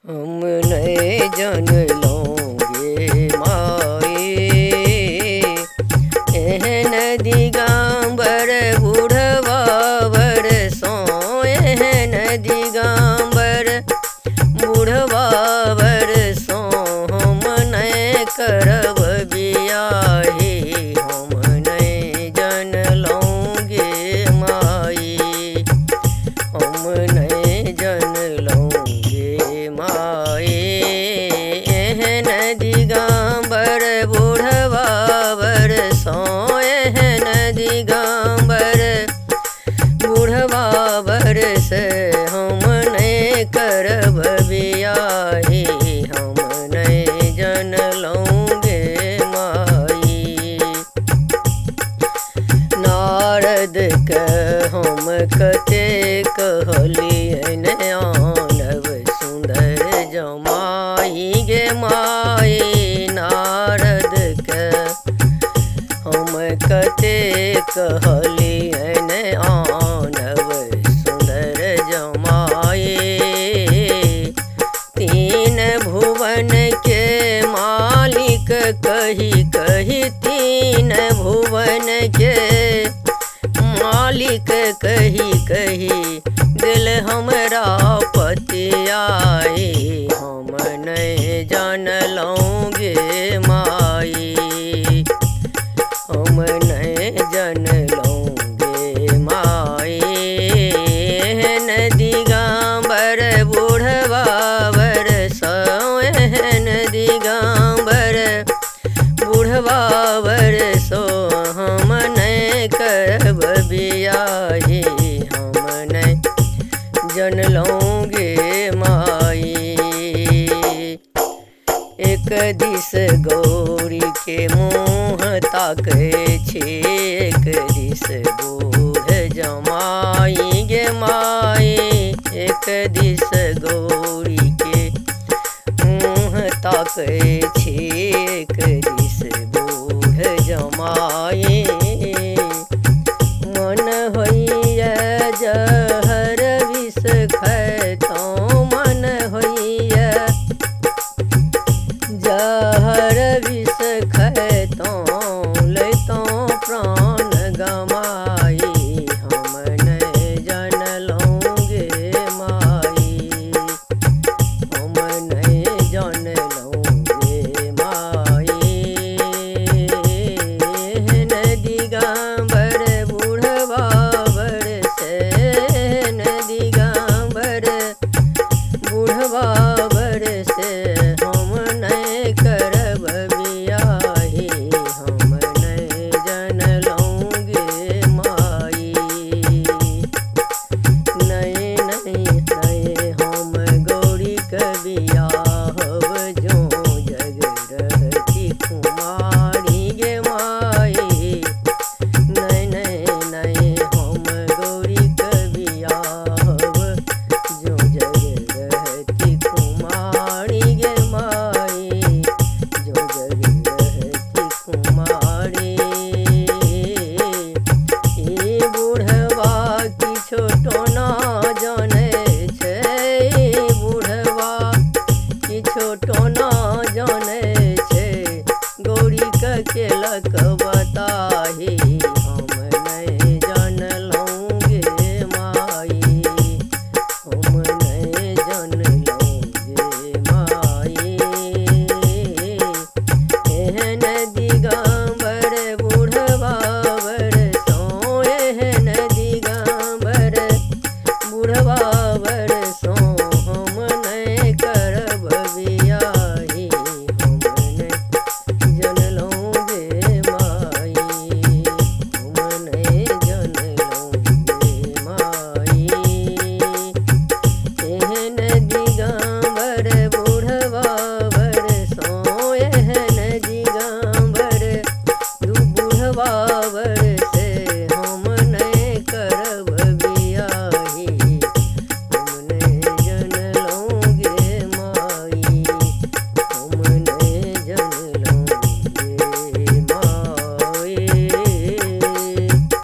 हम नहीं जन लोगे माए। एहन दिगंबर बुढ़वा बरसों, एहन दिगंबर बुढ़वा बरसों, हम नहीं करब बियाहे, हम नहीं जन लोगे माई, हम नहीं जन लोगे माई। एहन दिगंबर बुढ़वा बरसों, एहन दिगंबर बुढ़वा बरस, हम नहीं करब बियाहे, हम नहीं जन लोगे माई। नारद के हम कते कहलियन आनब सुंदर जमाई गे माई। नारद के हम कते कहलियन आनब सुंदर जमाई। तीन भुवन के मालिक कही कही, तीन भुवन के मालिक कही कही, दिल हमरा पतियाए, हम नहीं जान लोगे माई, हम नहीं जन लोगे माई। एहन दिगंबर बुढ़वा बरसों, एहन दिगंबर बुढ़वा बरसों, हम नहीं करब बियाहे, हम नहीं जन लोगे माई। एक दिस गौरी के मुँह ताकै छे, एक दिस बूढ़ जमाई गे माई। एक दिस गौरी के मुँह ताकै छे, एक दिस बूढ़ जमाई। मन होइए जहर विष खैतौं, मन होइए जहर विष खैतौं, लैतौं प्राण गमाई, हम नहीं जन लोगे माई, हम नहीं जन लोगे माई। एहन दिगंबर बुढ़वा बरसे, एहन दिगंबर बुढ़वा बरसे,